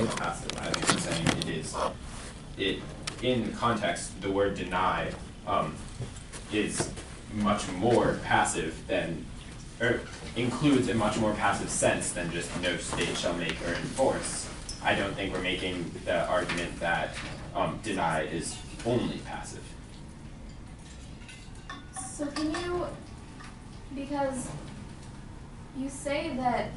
both passive. I think I'm saying it is. In context, the word deny is much more passive than, or includes a much more passive sense than just no state shall make or enforce. I don't think we're making the argument that deny is only passive. So can you, because you say that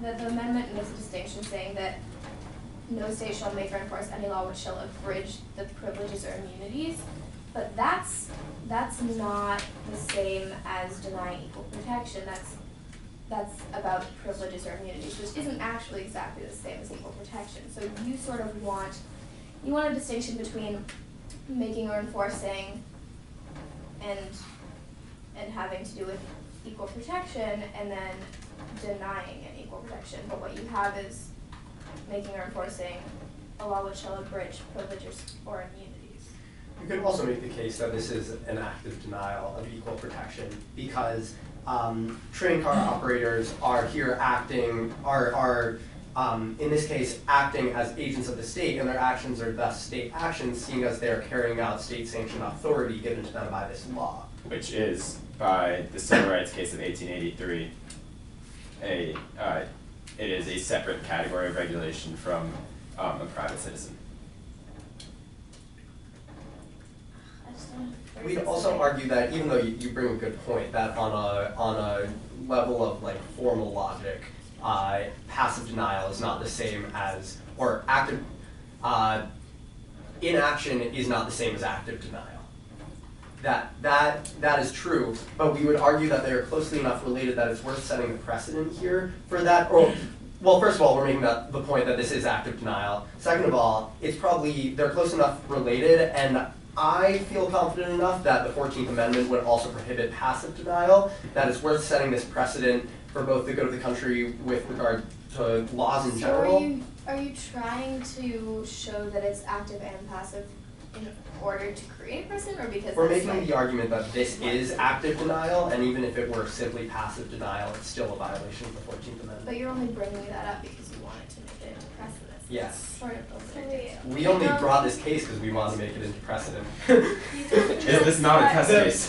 that the amendment makes a distinction saying that no state shall make or enforce any law which shall abridge the privileges or immunities, but that's not the same as denying equal protection. That's about privileges or immunities, which isn't actually exactly the same as equal protection. So you sort of want a distinction between making or enforcing and having to do with equal protection, and then denying an equal protection. But what you have is making or enforcing a law which shall abridge privileges or immunities. You could also make the case that this is an active denial of equal protection because train car operators are here acting, in this case, acting as agents of the state, and their actions are thus state actions, seeing as they are carrying out state-sanctioned authority given to them by this law. Which is, by the civil rights case of 1883, it is a separate category of regulation from a private citizen. We'd also argue that, even though you bring a good point, that on a level of like formal logic, passive denial is not the same as, or active, inaction is not the same as active denial. That is true, but we would argue that they are closely enough related that it's worth setting the precedent here for that. Or, well, first of all, we're making the point that this is active denial. Second of all, they're close enough related, and I feel confident enough that the 14th Amendment would also prohibit passive denial, that it's worth setting this precedent for both the good of the country with regard to laws in general. So are you trying to show that it's active and passive in order to create precedent, or because we're making the argument that this is active denial, and even if it were simply passive denial, it's still a violation of the 14th Amendment. But you're only bringing that up because you wanted to make it into precedent. Yes. Sort of we only brought this case because we want to make it into precedent. Is this not a test case?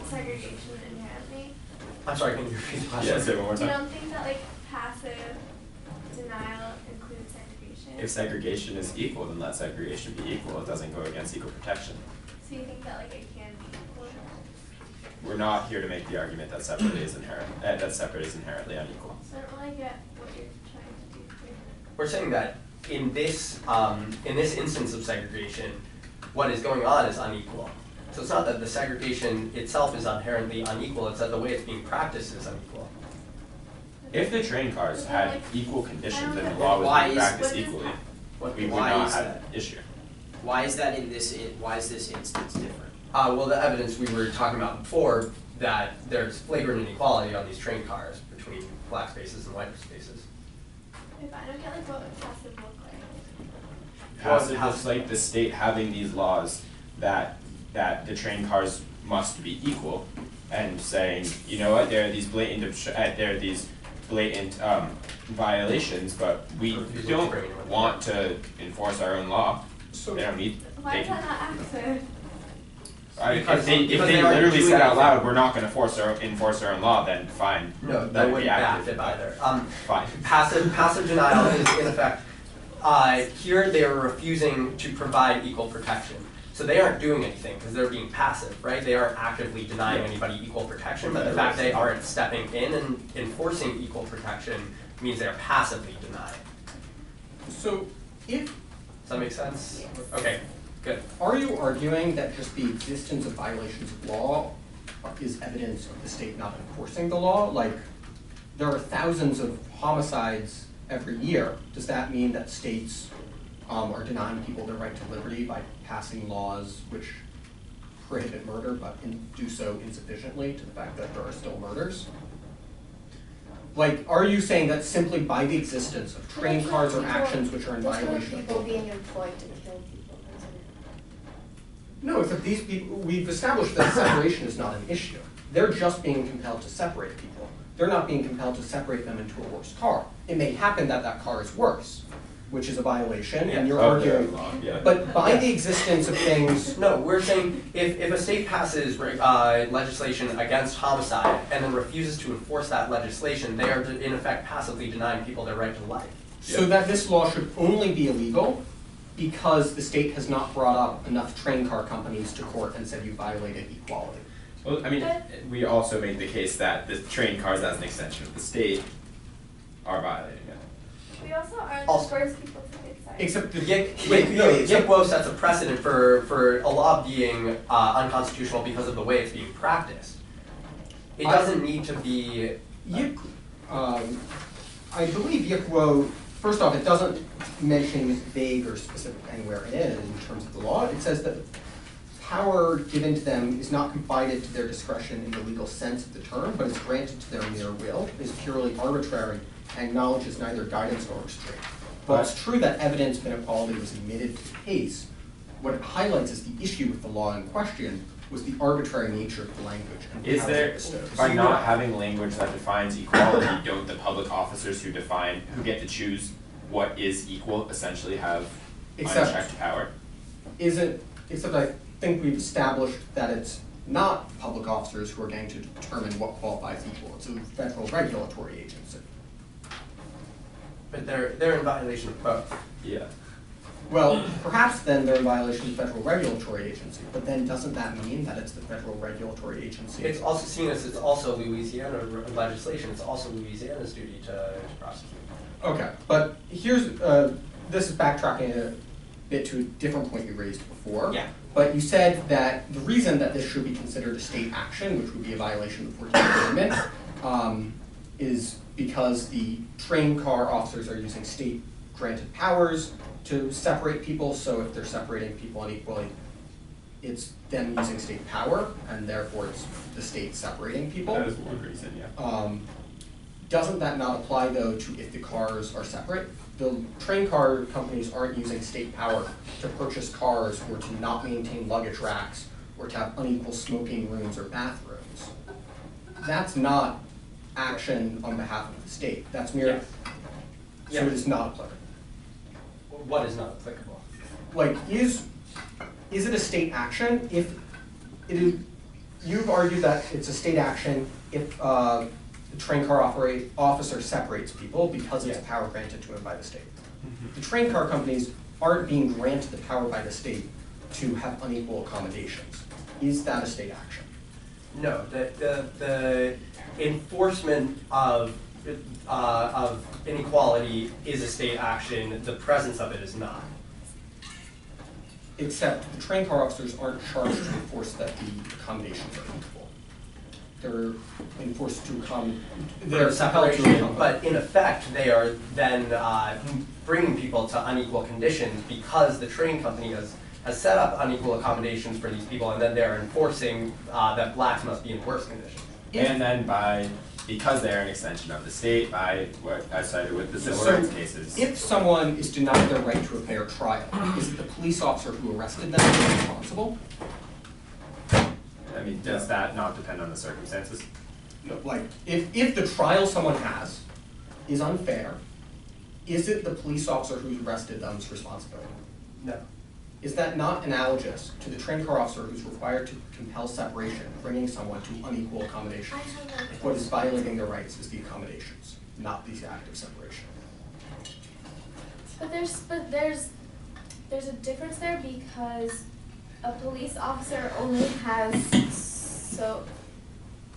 Segregation inherently. I'm sorry, can you repeat the question? Yeah, say it one more time. You don't think that like passive denial includes segregation? If segregation is equal, then let segregation be equal. It doesn't go against equal protection. So you think that like it can be equal? We're not here to make the argument that separate is inherently unequal. So I don't really get what you're trying to do here. We're saying that in this instance of segregation, what is going on is unequal. So it's not that the segregation itself is inherently unequal, it's that the way it's being practiced is unequal. If the train cars had equal conditions and the law was being practiced equally, we would not have an issue. Why is that why is this instance different? Well, the evidence we were talking about before, that there's flagrant inequality on these train cars between black spaces and white spaces. If I don't get like what would passive look like? Passive looks like the state having these laws that the train cars must be equal, and saying, you know what, there are these blatant violations, but we don't want to enforce our own law. So they don't need. Why is that not active? If they literally said out loud, we're not going to enforce our own law, then fine. No, that wouldn't be active either. Fine. Passive denial is in effect, here they are refusing to provide equal protection. So they aren't doing anything because they're being passive, right? They aren't actively denying anybody equal protection, but the fact they aren't stepping in and enforcing equal protection means they're passively denying. So Does that make sense? Yes. Okay, good. Are you arguing that just the existence of violations of law is evidence of the state not enforcing the law? Like, there are thousands of homicides every year. Does that mean that states are denying people their right to liberty by passing laws which prohibit murder but do so insufficiently to the fact that there are still murders? Like, are you saying that simply by the existence of train cars or actions which are in violation of people being employed to kill people? No, if these people, we've established that separation is not an issue. They're just being compelled to separate people. they're not being compelled to separate them into a worse car. It may happen that that car is worse, which is a violation, and you're arguing. Yeah. But by the existence of things, No, we're saying if a state passes legislation against homicide and then refuses to enforce that legislation, they are in effect passively denying people their right to life. so that this law should only be illegal because the state has not brought up enough train car companies to court and said you violated equality. Well, I mean, we also make the case that the train cars as an extension of the state are violating it. We also aren't the Also- first people to get cited. Except the Yik-Wo sets a precedent for a law being unconstitutional because of the way it's being practiced. It doesn't need to be. I believe Yik-Wo, first off, it doesn't mention vague or specific anywhere in terms of the law. It says that power given to them is not confided to their discretion in the legal sense of the term, but is granted to their mere will, is purely arbitrary, and acknowledges neither guidance nor restraint. While it's true that evidence of inequality was admitted to the case, what it highlights is the issue with the law in question was the arbitrary nature of the language. And Is how there, it was bestowed. by not having language that defines equality, don't the public officers who get to choose what is equal essentially have Except- unchecked power? Except I think we've established that it's not public officers who are going to determine what qualifies equal. It's a federal regulatory agency. But they're in violation of both. Yeah. Well, perhaps then they're in violation of the federal regulatory agency, but then doesn't that mean that it's the federal regulatory agency? It's also seen as it's also Louisiana legislation. It's also Louisiana's duty to prosecute. Okay, but here's, this is backtracking a bit to a different point you raised before. Yeah. But you said that the reason that this should be considered a state action, which would be a violation of the 14th Amendment, is because the train car officers are using state-granted powers to separate people, so if they're separating people unequally, it's them using state power, and therefore it's the state separating people. That is one reason, yeah. Doesn't that not apply, though, to if the cars are separate? The train car companies aren't using state power to purchase cars or to not maintain luggage racks or to have unequal smoking rooms or bathrooms. That's not action on behalf of the state. That's mere, Yeah. so it is not applicable. What is not applicable? Like, is it a state action if it is, you've argued that it's a state action if the train car officer separates people because it's Yeah. power granted to him by the state. The train car companies aren't being granted the power by the state to have unequal accommodations. Is that a state action? No, the enforcement of inequality is a state action. The presence of it is not. Except the train car officers aren't charged to enforce that the accommodations are equal. They're enforced to they're compelled to separation, accommodate. but in effect, they are then bringing people to unequal conditions because the train company has set up unequal accommodations for these people, and then they're enforcing that blacks must be in worse conditions. And then because they're an extension of the state, by what I cited with the civil So, rights cases. if someone is denied their right to a fair trial, is it the police officer who arrested them who is responsible? I mean, does that not depend on the circumstances? No, like, if the trial someone has is unfair, is it the police officer who's arrested them's responsibility? No. Is that not analogous to the train car officer who's required to compel separation, bringing someone to unequal accommodations? If what is violating their rights is the accommodations, not the act of separation. But there's a difference there because a police officer only has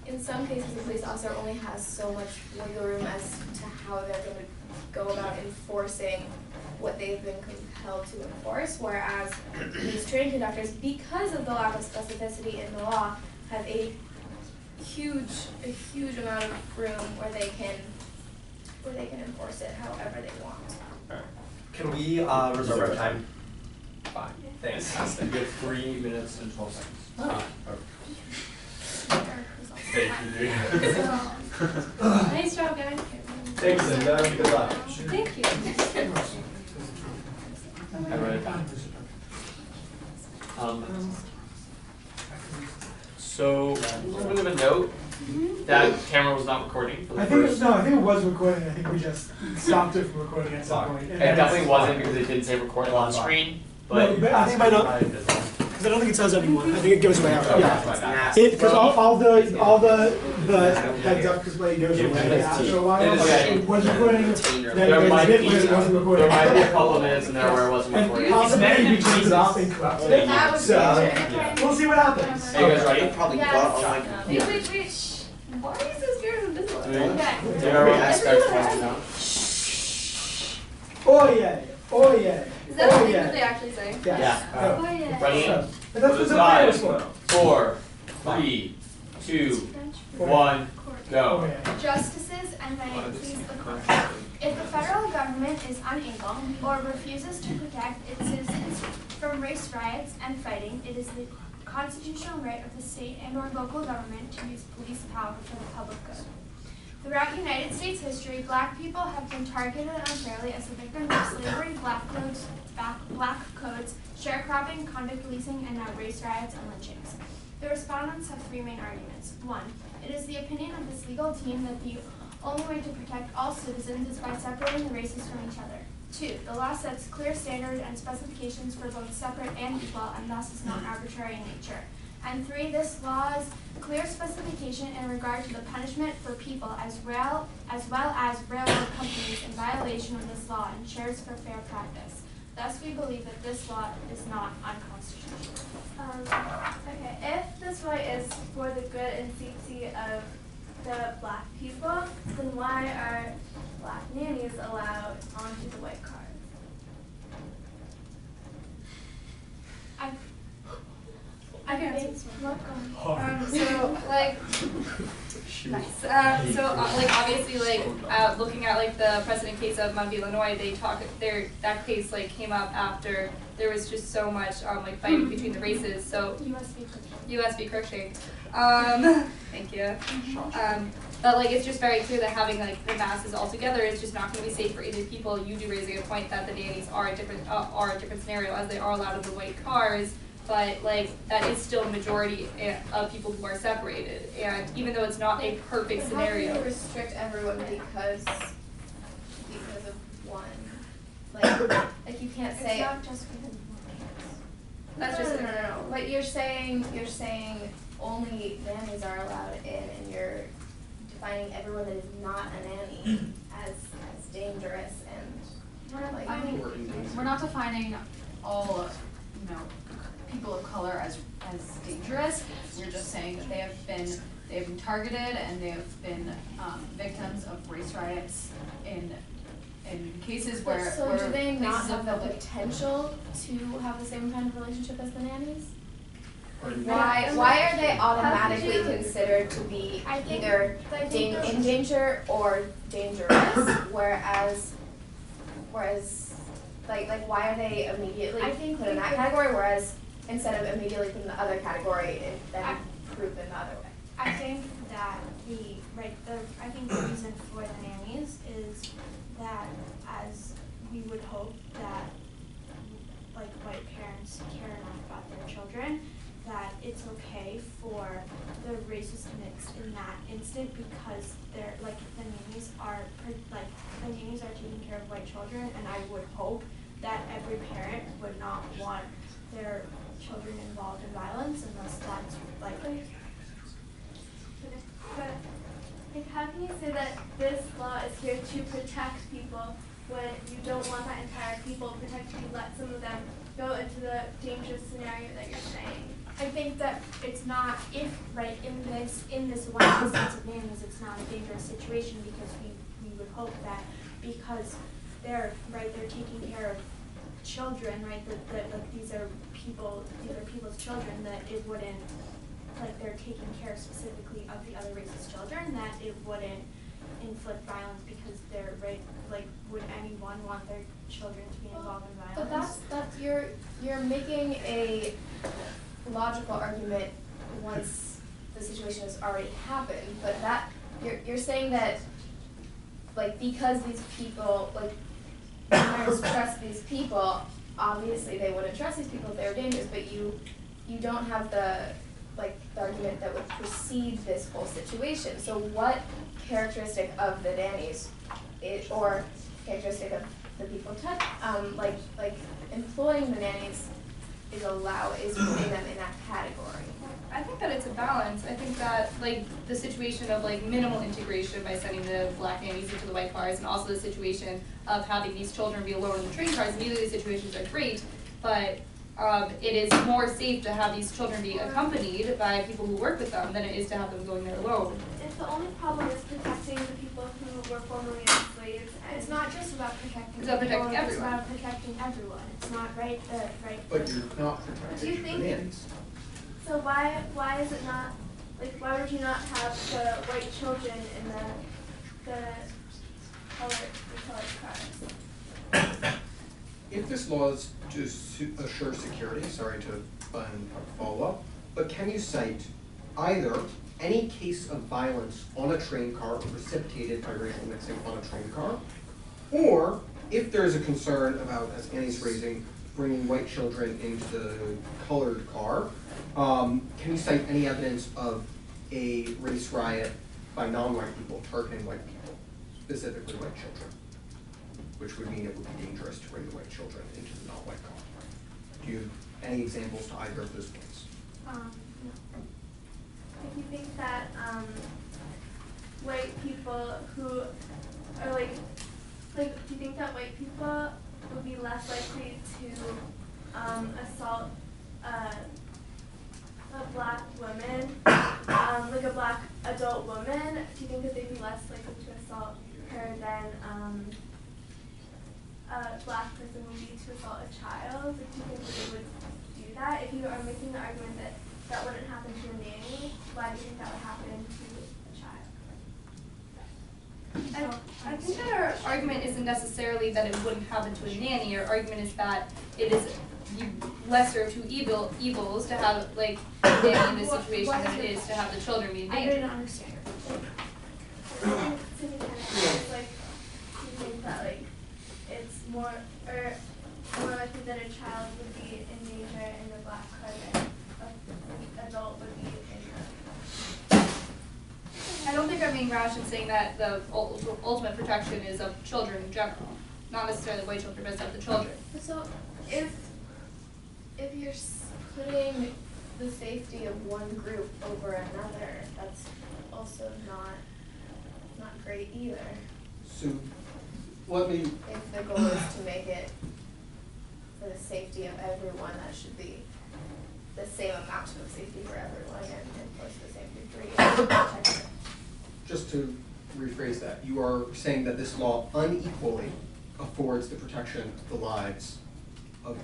in some cases a police officer only has so much wiggle room as to how they're going to go about enforcing what they've been compelled to enforce, whereas these train conductors, because of the lack of specificity in the law, have a huge amount of room where they can enforce it however they want. Alright. Can we reserve our time? Fine. Thanks. You get 3 minutes and 12 seconds. Ah. Thank you, dude. Nice job, guys. Thanks, Linda. Good luck. Thank you. All right. So, a little bit of a note, That camera was not recording for the I think first. I think it was recording. I think we just stopped it from recording at some point. It definitely wasn't because it didn't say recording on screen. But No, but I think it might not, because I don't think it says anymore. I think it goes away after. Yeah. Because all the heads up display goes away after a while. It was recording, then There there's might a bit be where it wasn't recording. there might be a couple of minutes in there where it wasn't And recording. possibly we turned it off and corrupted it. That would So be we'll see what happens. Are you guys ready? Probably Yes. got all like. Wait. Shh. Why are you so scared of invisible? Do you Okay. remember what aspect was down? Oh yeah. Oh yeah. Is that Oh what yeah. they actually say? Yes. Yeah. Oh yeah. Ready? So, but that's what the Five, player was for. 4, 3, 2, 1, Oh go. yeah. Justices and may it please the court. If the federal government is unable or refuses to protect its citizens from race riots and fighting, it is the constitutional right of the state and or local government to use police power for the public good. Throughout United States history, black people have been targeted unfairly as the victims of slavery, black codes, sharecropping, convict policing, and now race riots and lynchings. The respondents have three main arguments. One, it is the opinion of this legal team that the only way to protect all citizens is by separating the races from each other. Two, the law sets clear standards and specifications for both separate and equal, and thus is not arbitrary in nature. And three, this law's clear specification in regard to the punishment for people as well as railroad companies in violation of this law ensures for fair practice. Thus, we believe that this law is not unconstitutional. Okay, if this right is for the good and safety of the black people, then why are black nannies allowed onto the white cars? I can Okay. answer this one. So like, nice. Like obviously like looking at like the precedent case of Mount Illinois, that case like came up after there was just so much like fighting between the races. So U.S. v. Crookshank. Thank you. But like it's just very clear that having like the masses all together is just not going to be safe for either people. You do raising a point that the nannies are a different scenario as they are allowed in the white cars. But like that is still a majority of people who are separated, and even though it's not a perfect scenario. How can you restrict everyone because of one? Like you can't say. It's not just because of one case. That's just No. But you're saying only nannies are allowed in, and you're defining everyone that is not a nanny as dangerous and like. I mean, we're not defining all, people of color as dangerous. We're just saying that they have been targeted and they have been victims of race riots in cases where. So do they not places have of the public- potential to have the same kind of relationship as the nannies? Or- Why are they automatically considered to be either in danger or dangerous, whereas like why are they immediately put in that category, whereas instead of immediately put in the other category, then proven the other way? I think that I think the reason for the nannies is that as we would hope that like white parents care enough about their children that it's okay for the races to mix in that instant because they're like the nannies are taking care of white children, and I would hope that every parent would not want their children involved in violence unless that's likely. But like, how can you say that this law is here to protect people when you don't want that entire people protected? You let some of them go into the dangerous scenario that you're saying. I think that it's not in this one instance of nannies, it's not a dangerous situation because we would hope that because they're taking care of children, that like these are people's children, that it wouldn't they're taking care specifically of the other race's children, that it wouldn't inflict violence because they're would anyone want their children to be involved in violence? But that's you're making a logical argument once the situation has already happened, but you're saying that because these people parents trust these people, obviously they wouldn't trust these people if they were dangerous, but you don't have the like the argument that would precede this whole situation. So what characteristic of the nannies, or characteristic of the people like employing the nannies is putting them in that category? I think that it's a balance. I think that like the situation of like minimal integration by sending the black nannies into the white cars, and also the situation of having these children be alone in the train cars, neither of these situations are great, but it is more safe to have these children be accompanied by people who work with them than it is to have them going there alone. If the only problem is protecting the people who were formerly enslaved, It's not just about protecting It's about protecting people, it's everyone. about protecting everyone. It's not right. But you're not Do you protecting the think- nannies. So why is it not, like, why would you not have the white children in the colored cars? If this law is to assure security, sorry to follow up, but can you cite either any case of violence on a train car precipitated by racial mixing on a train car, or if there is a concern about, as Annie's raising, bringing white children into the colored car, can you cite any evidence of a race riot by non-white people targeting white people, specifically white children? Which would mean it would be dangerous to bring the white children into the non-white car. Do you have any examples to either of those points? No. If you think that white people who are like, do you think that white people would be less likely to assault a black woman, like a black adult woman? Do you think that they'd be less likely to assault her than a black person would be to assault a child? Like, do you think that they would do that? If you are making the argument that that wouldn't happen to a nanny, why do you think that would happen to a child? I think that our argument isn't necessarily that it wouldn't happen to a nanny. Our argument is that it is lesser of two evils to have like a nanny in this situation than it is to have the children be in I danger. didn't understand. It's like, you think that like it's more likely that a child would be in danger in the black car than an adult would be in the. I don't think I'm being rash in saying that the ultimate protection is of children in general, not necessarily white children, but of the children. So if you're putting the safety of one group over another, that's also not great either. So let me, If the goal is to make it for the safety of everyone, that should be the same amount of safety for everyone and enforce the same degree of protection. just to rephrase that, you are saying that this law unequally affords the protection of the lives of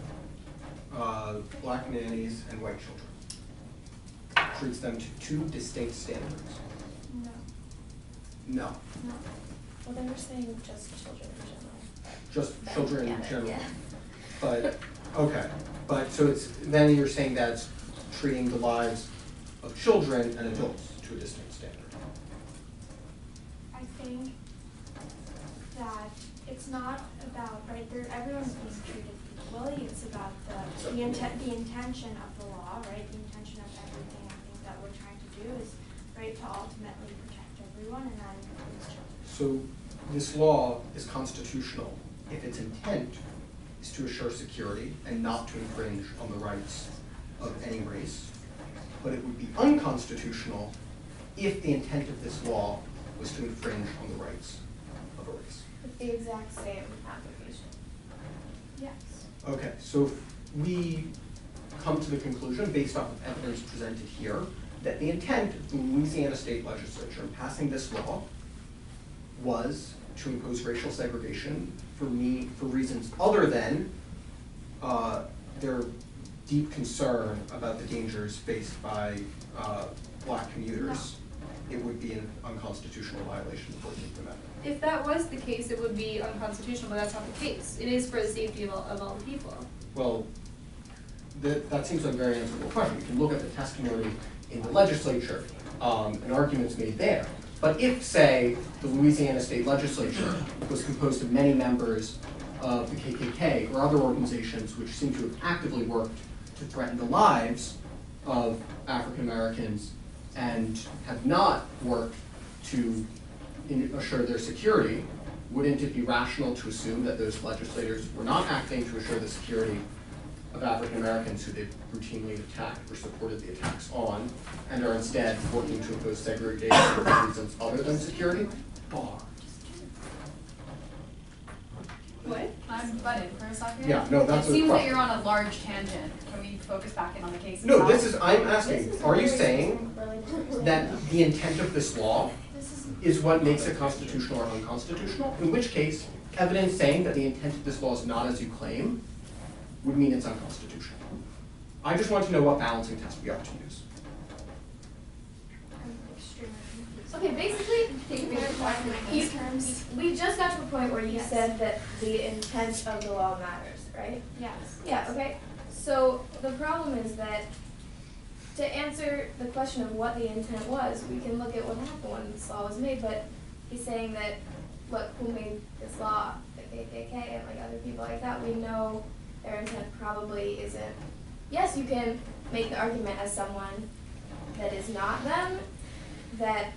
black nannies and white children. Treats them to two distinct standards. No. No, No. Well, they were saying just children in general. just Then children get in it, general. yeah. But, okay, but so it's, then you're saying that it's treating the lives of children and adults to a distinct standard. I think that it's not about, right, everyone's being treated equally, it's about the intention of the law, right, the intention of everything I think that we're trying to do is, right, to ultimately protect everyone, and that includes children. So this law is constitutional if its intent is to assure security and not to infringe on the rights of any race. But it would be unconstitutional if the intent of this law was to infringe on the rights of a race. With the exact same application. Yes. Okay, so if we come to the conclusion, based off of evidence presented here, that the intent of the Louisiana State Legislature in passing this law was to impose racial segregation for reasons other than their deep concern about the dangers faced by black commuters, it would be an unconstitutional violation of the 14th Amendment. If that was the case, it would be unconstitutional, but that's not the case. It is for the safety of all the people. Well, that seems like a very answerable question. You can look at the testimony in the legislature and arguments made there. But if, say, the Louisiana State Legislature was composed of many members of the KKK or other organizations which seem to have actively worked to threaten the lives of African Americans and have not worked to assure their security, wouldn't it be rational to assume that those legislators were not acting to assure the security of African Americans who they've routinely attacked or supported the attacks on, and are instead working to impose segregation for reasons other than security? Bar. What? I'm butted for a second. Yeah, no, that's It a seems that question. you're on a large tangent. Can we focus back in on the case No, itself? this is, I'm asking, are you saying that the intent of this law is what makes it constitutional or unconstitutional? In which case, evidence saying that the intent of this law is not as you claim would mean it's unconstitutional. I just want to know what balancing test we ought to use. Okay, basically, we just got to a point where you said that the intent of the law matters, right? Yes. Yeah, okay. So the problem is that to answer the question of what the intent was, we can look at what happened when this law was made, but he's saying that, look, who made this law, the KKK and like other people like that, we know their intent probably isn't. Yes, you can make the argument as someone that is not them, that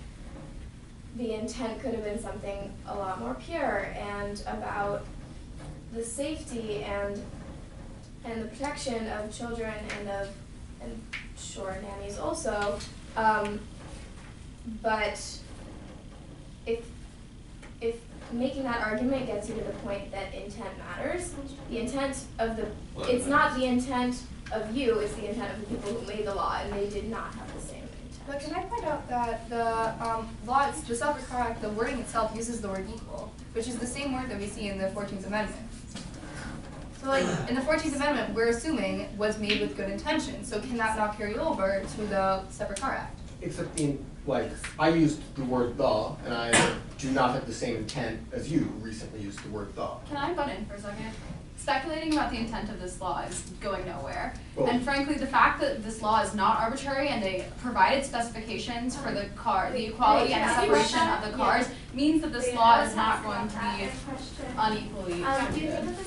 the intent could have been something a lot more pure and about the safety and the protection of children and sure nannies also. But if making that argument gets you to the point that intent matters, the intent of it's not the intent of you, it's the intent of the people who made the law, and they did not have the same intent. But can I point out that the law, the Self-Record Act, the wording itself uses the word equal, which is the same word that we see in the 14th Amendment. So like, in the 14th Amendment, we're assuming was made with good intention, so can that not carry over to the Separate Car Act? Except in, like, I used the word the, and I do not have the same intent as you recently used the word the. Can I butt in for a second? Speculating about the intent of this law is going nowhere. Well, and frankly, the fact that this law is not arbitrary and they provided specifications for the equality and separation of the cars means that this law is not going to be unequally Do you distributed. think that the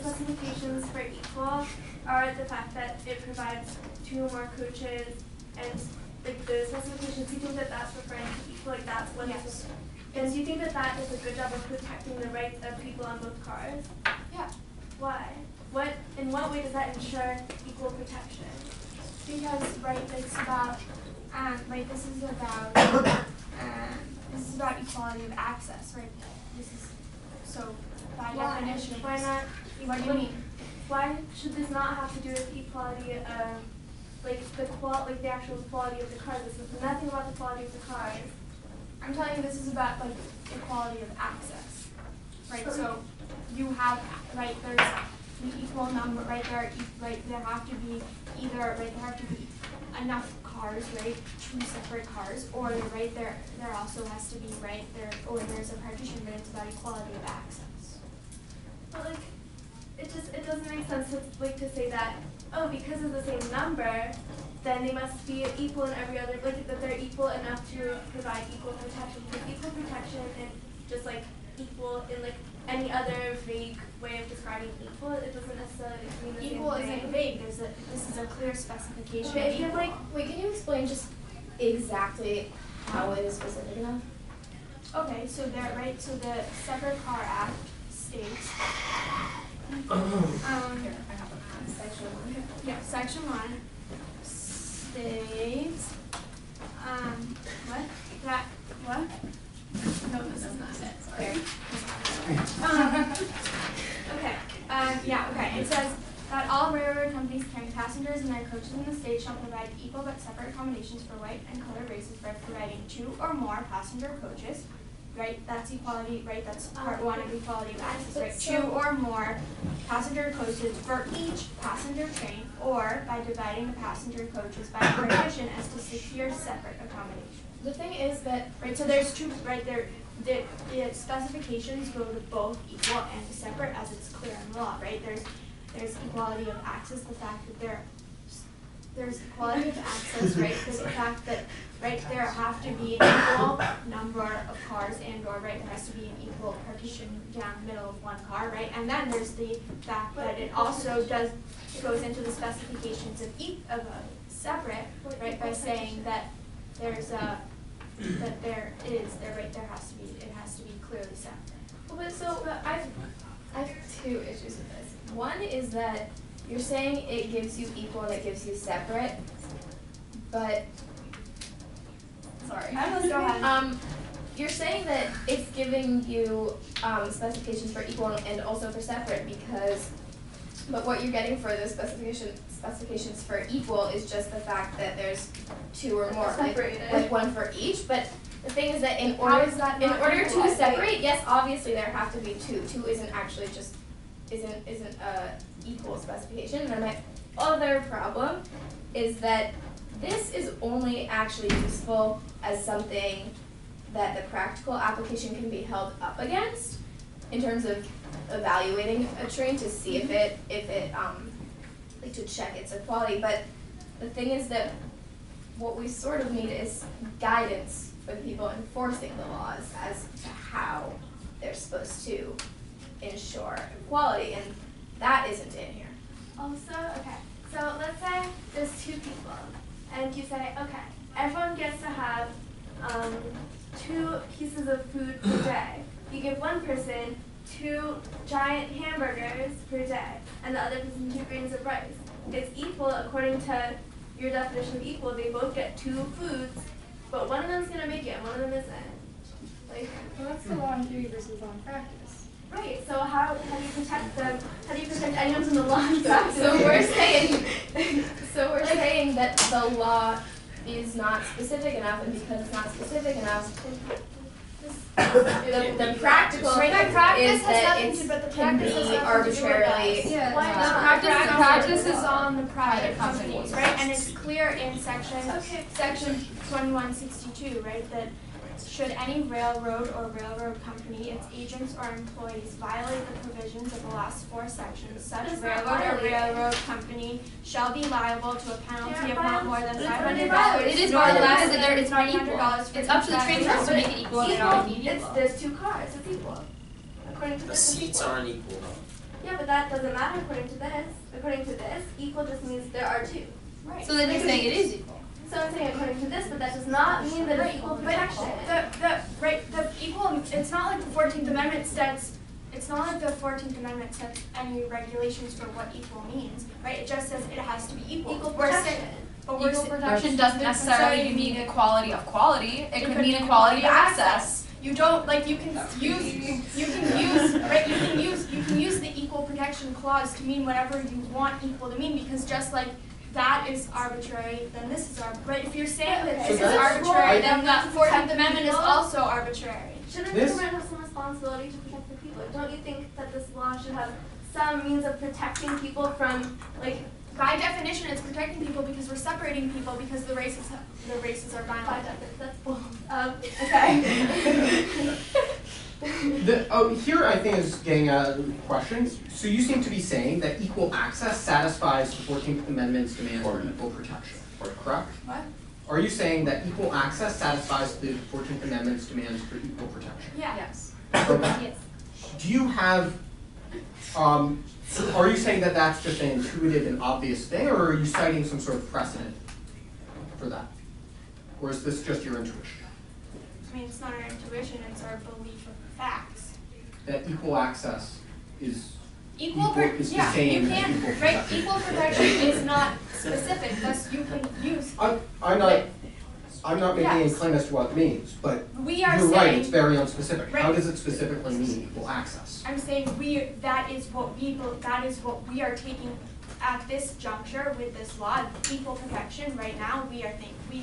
specifications for equal are the fact that it provides 2 or more coaches and like the specifications, do you think that that's referring to equal, like that's what it's, and do you think that that does a good job of protecting the rights of people on both cars? Yeah. Why? In what way does that ensure equal protection? Because, right, it's about, right, this is about equality of access, right? This is, so, by definition. Why not? What do you mean? Why should this not have to do with equality of, like the actual quality of the cars? This is nothing about the quality of the cars. I'm telling you, this is about, like, equality of access, right? So, you have, right, there's the equal number, right, there have to be either, right, there have to be enough cars, right, 2 separate cars, or, right, there also has to be, right, there's a partition, but it's about equality of access. But, like, it doesn't make sense to say that, oh, because of the same number, then they must be equal in every other, like, that they're equal enough to provide equal protection. Because equal protection and just, like, equal in, like, any other vague way of describing equal, it doesn't necessarily mean the same thing. Equal isn't vague, this is a clear specification. Okay, if you have, like, Wait, can you explain just exactly how it is specific enough? okay, so so the Separate Car Act states, Section 1. yeah, section 1 states, what? No, this is not it, sorry. Okay, it says that all railroad companies carrying passengers and their coaches in the state shall provide equal but separate accommodations for white and colored races by providing 2 or more passenger coaches, right? That's equality, right? That's part 1 of equality of access, right? 2 or more passenger coaches for each passenger train, or by dividing the passenger coaches by partition as to secure separate accommodation. The thing is that, Right, so there's 2, right there, the specifications go to both equal and separate as it's clear in the law, right? There's equality of access, the fact that there's equality of access, right? There's the fact that, right, there have to be an equal number of cars and or, right, there has to be an equal partition down the middle of one car, right? And then there's the fact that it also goes into the specifications of a separate, right, by saying that there's a, that there has to be clearly separate. But I have two issues with this. One is that you're saying it gives you equal and it gives you separate, but, sorry. Go ahead. You're saying that it's giving you specifications for equal and also for separate because, but what you're getting for the specifications for equal is just the fact that there's two or more, like one for each. But the thing is that in order to separate, yes, obviously there have to be two. Two isn't actually just isn't a equal specification. And then my other problem is that this is only actually useful as something that the practical application can be held up against in terms of evaluating a train to see if it like to check its equality. But the thing is that what we sort of need is guidance for the people enforcing the laws as to how they're supposed to ensure equality, and that isn't in here. Also, okay, so let's say there's two people, and you say, okay, everyone gets to have 2 pieces of food per day. You give one person 2 giant hamburgers per day, and the other person 2 grains of rice. It's equal according to your definition of equal. They both get 2 foods, but one of them's gonna make it and one of them isn't. Like, Well, that's the law in theory versus law in practice. right, so how do you protect them? How do you protect anyone from the law in practice? So we're saying that the law is not specific enough, and because it's not specific enough, the practical is that it can be arbitrarily. Yeah. Why The not? practice- Practice is on the private companies. companies, right? And it's clear in section 2162, right, that should any railroad or railroad company, its agents or employees violate the provisions of the last 4 sections, such It's not railroad or violating. railroad company shall be liable to a penalty of Yeah, not more than but it's $500. It is nor violating less because than it's not equal. $100 for It's up to the train tracks to make it equal and they're not making it equal. There's 2 cars, it's equal. According to The this, it's seats equal. aren't equal though. Yeah, but that doesn't matter according to this. According to this, equal just means there are 2. Right. So then you're saying it is equal. So I'm saying according to this, but that does not mean that it's equal protection. The equal, it's not like the 14th Amendment sets, it's not like the 14th Amendment sets any regulations for what equal means, right? It just says it has to be equal. Equal We're saying- protection. But we're Equal sa- protection doesn't necessarily mean equality of quality. It could mean equality of access. You don't, like, you can use the equal protection clause to mean whatever you want equal to mean, because just like that is arbitrary, then this is arbitrary. Right? If you're saying that So this is that's arbitrary, why then the to 14th protect Amendment is people. also arbitrary. Shouldn't This- the government have some responsibility to protect the people? Don't you think that this law should have some means of protecting people from, like, By definition, it's protecting people because we're separating people because the races are violent. that's bull. Okay. Here I think is getting at questions. So you seem to be saying that equal access satisfies the 14th Amendment's demand for equal protection, correct? What? Are you saying that equal access satisfies the 14th Amendment's demands for equal protection? Yeah. Yes. Okay. Yes. Do you have, are you saying that that's just an intuitive and obvious thing, or are you citing some sort of precedent for that? Or is this just your intuition? I mean, it's not our intuition, it's our belief of facts. That equal access is Equal, is the yeah, same you as can't, equal right, protection. equal protection is not specific, thus you can use, I'm not making a Yes. claim as to what it means, but we are you're right, it's saying, very unspecific. How Right. does it specifically mean equal access? I'm saying that is what we are taking at this juncture with this law, equal protection, right now, we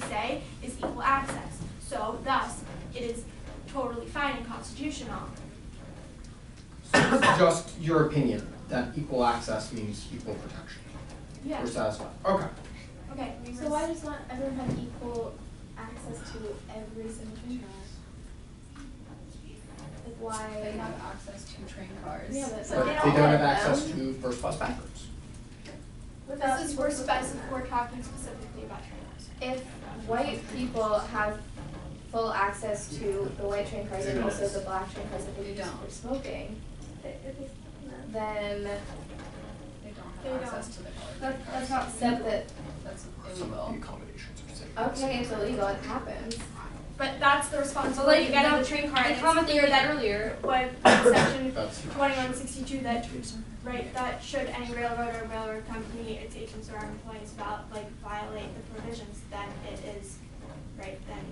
say is equal access. So thus, it is totally fine and constitutional. So it's just your opinion that equal access means equal protection. Yeah. We're satisfied. Okay. Okay, So why does not everyone have equal access to every single train car? Like why? They have access to train cars. Yeah, but But they they don't have all access them. to first class bathrooms. We're talking specifically about trainers. If white people have full access to the white train cars and also the black train cars that they They use don't. for smoking, then They don't access to the color. That's not said that, That's Some of illegal. the accommodations are safe. okay, it's illegal, it happens. But that's the responsibility Like, of the train car. the And it's comment clear that that earlier. when section That's 2162 that right that should any railroad or railroad company, its agents or employees violate the provisions, then it is right. Then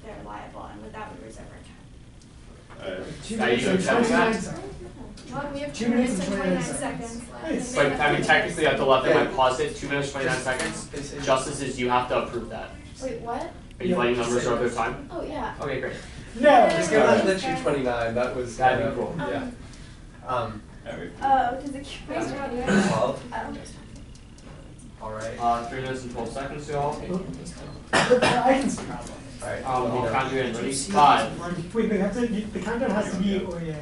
they're liable, and with that we reserve our time. Now you go check that. Well, we have 2 2 minutes minutes and and 29 29 seconds. Nice. But I mean, technically, at the left, I might pause it. 2 minutes, 29 They seconds. say- Justices, you have to approve that. Wait, what? Are you letting them reserve their time? Oh, yeah. Okay, great. No. Just go back to the 229. That was That'd be cool. Yeah. Does it keep raising your hand? 12. Oh. All right. 3 minutes and 12 seconds, y'all. I can see. All right. I'll count you in. Ready? 5. Wait, they have to, the countdown has to be, oh yeah.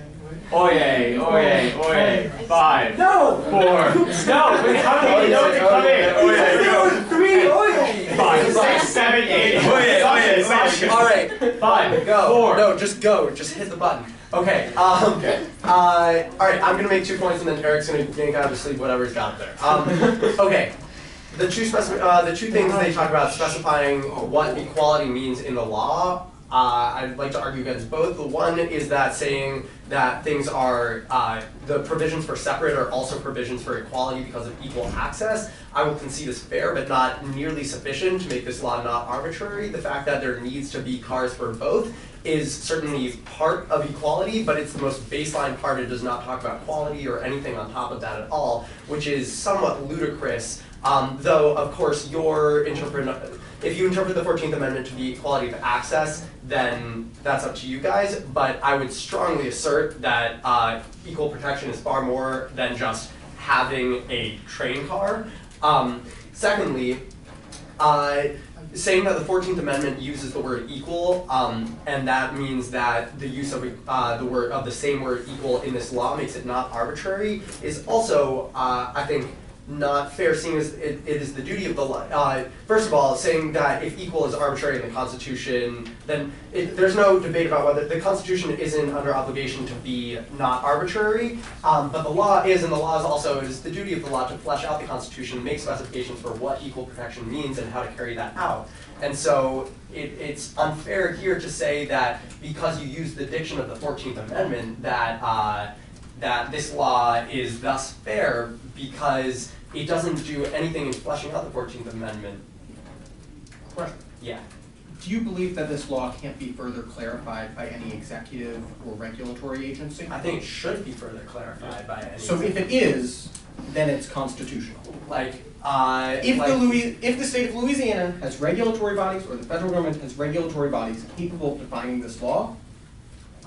Oye, oye, oye. 5. No! 4. No, wait, how do you know to come in? Oye, go. 3, oh yeah. 5, 6, 7, 8. Oye, oye. All right. 5. Go. 4. No, just go. Just hit the button. Okay. All right. I'm gonna make 2 points, and then Eric's gonna yank out of his sleeve whatever's got there. Okay. The two things they talk about specifying what equality means in the law. I'd like to argue against both. The one is that saying that things are, the provisions for separate are also provisions for equality because of equal access. I will concede is fair, but not nearly sufficient to make this law not arbitrary. The fact that there needs to be cars for both is certainly part of equality, but it's the most baseline part. It does not talk about quality or anything on top of that at all, which is somewhat ludicrous. Though, of course, if you interpret the 14th Amendment to be equality of access, then that's up to you guys. But I would strongly assert that equal protection is far more than just having a train car. Secondly, saying that the 14th Amendment uses the word equal, and that means that the use of the same word equal in this law makes it not arbitrary, is also, I think, not fair, seeing as it is the duty of the law. First of all, saying that if equal is arbitrary in the Constitution, then there's no debate about whether the Constitution isn't under obligation to be not arbitrary, but the law is, and the law is also, it is the duty of the law to flesh out the Constitution, make specifications for what equal protection means and how to carry that out. And so it's unfair here to say that because you use the diction of the 14th Amendment that this law is thus fair because it doesn't do anything in fleshing out the 14th Amendment. Question. Yeah. Do you believe that this law can't be further clarified by any executive or regulatory agency? I think it should be further clarified by any. So if it is, then it's constitutional. If the state of Louisiana has regulatory bodies, or the federal government has regulatory bodies capable of defining this law,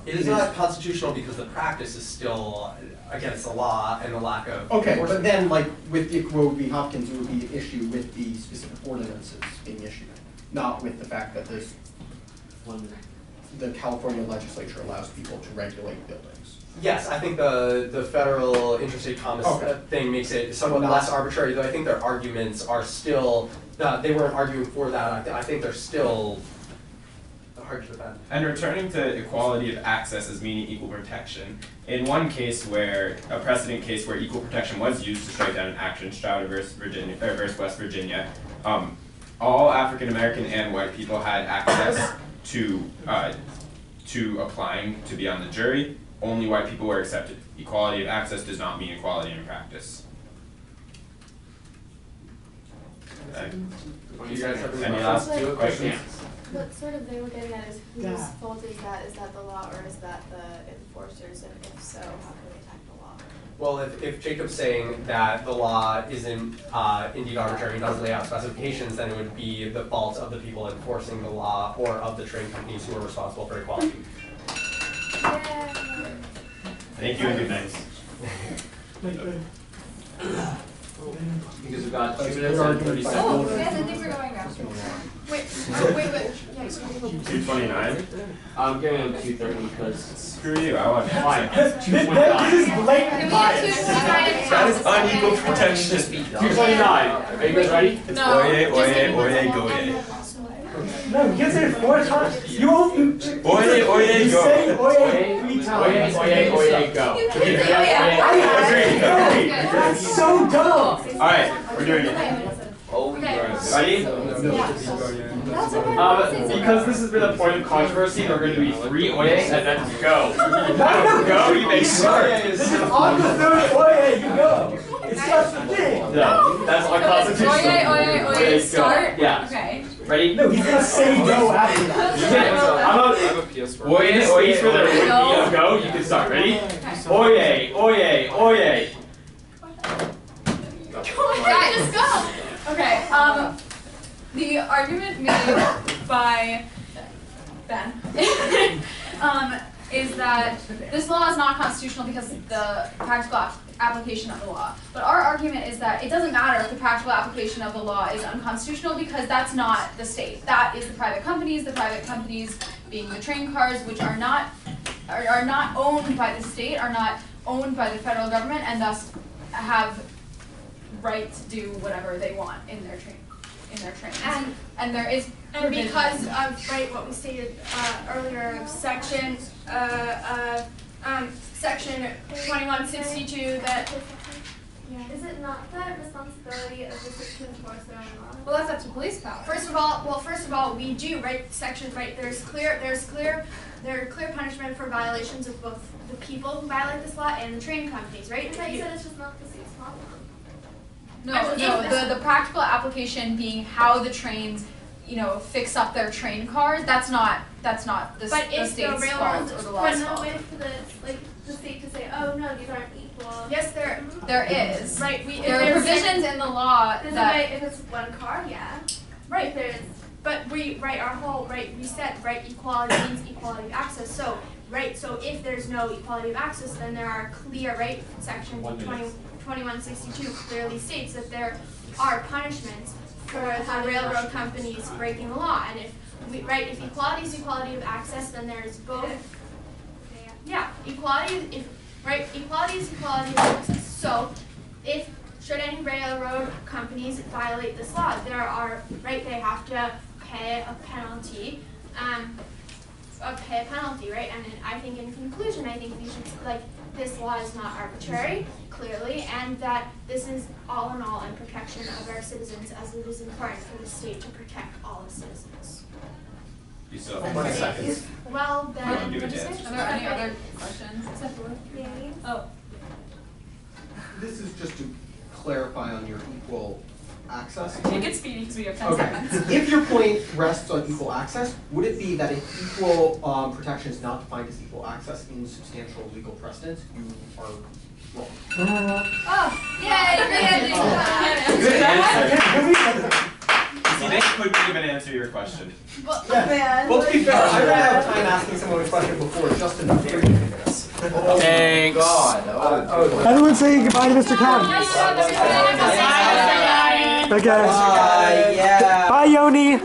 it is not constitutional because the practice is still against the law and the lack of okay, enforcement. but then like with the Roe v. Hopkins, it would be an issue with the specific ordinances being issued, not with the fact that the California legislature allows people to regulate buildings. Yes, I think the federal interstate commerce thing makes it somewhat less arbitrary, though I think their arguments are still, they weren't arguing for that. I think they're still hard to defend. And returning to equality of access as meaning equal protection, in one case where, a precedent case where equal protection was used to strike down an action, Stroud versus West Virginia, all African American and white people had access to applying to be on the jury. Only white people were accepted. Equality of access does not mean equality in practice. Okay. You guys have Any last questions? What sort of they were getting at is whose fault is that? Is that the law or is that the enforcers? And if so, how can we attack the law? Well, if Jacob's saying that the law isn't indeed arbitrary, does lay out specifications, then it would be the fault of the people enforcing the law or of the train companies who are responsible for equality. Thank you and good night. Because we've got 2 minutes and 30 seconds. Oh, yes, I think we're going now. Wait. Yeah, 229? I'm giving him 230 because Screw you, I want fine. 229. This is blatant bias. That is unequal protection. 229. Are you guys ready? It's oye, oye, oye, goye. No, you can't say it 4 times. You Oye, oye, you go. say oye 3 Oyez, oyez, oyez, go. You can say oyez. Agreed. That's so dumb. Alright, we're doing it. Ready? Because this has been a point of controversy, there are going to be 3 oyez and then go. Go, you make sure. This is on the third oye, you go. It's such a thing. No, that's unconstitutional. Oyez, oyez, oyez, start? Yeah. Okay. Ready? No, he's gonna say no after that. You can't. I'm a oyez, oyez for the go. You can start. Ready? Oyez, oyez, oyez. Guys, just go. Okay. The argument made by Ben is that this law is not constitutional because of the practical application of the law. But our argument is that it doesn't matter if the practical application of the law is unconstitutional because that's not the state. That is the private companies being the train cars, which are not owned by the state, are not owned by the federal government, and thus have right to do whatever they want in their trains. And there is provision. Because of what we stated earlier, section 2162 that. Is it not the responsibility of the city to enforce their own law? Well, that's up to police power. First of all, we do there's clear punishment for violations of both the people who violate this law and the train companies, right? I thought you said it's just not the state's law. No, the practical application being how the trains, fix up their train cars. That's not the state's fault or the law's fault. But no way for the state to say, oh no, these aren't equal. Yes, there is. Right. There are provisions in the law There's that. a way if it's one car, yeah. Right. There's. But we said equality means equality of access. So so if there's no equality of access, then there are clear section 2162 clearly states that there are punishments for the railroad companies breaking the law. And if equality is equality of access, then there's both. Yeah, equality is equality of access. So should any railroad companies violate this law, they have to pay a penalty. Right? And I think in conclusion, we should this law is not arbitrary, clearly, and that this is all in all in protection of our citizens, as it is important for the state to protect all its citizens. You still have 20 seconds. Well, then, Are there any other questions? Oh. This is just to clarify on your equal access. Take it speedy because we have 10 Okay. seconds. If your point rests on equal access, would it be that if equal protection is not defined as equal access in substantial legal precedence, you are wrong? Oh, yay, great ending. Good answer. See, they couldn't even answer your question. Well, to be fair, I ran out of time asking someone a question before just enough to this. Thanks. God. Everyone say goodbye to Mr. Khan. Bye, Okay. Bye, yeah. Bye, Yoni.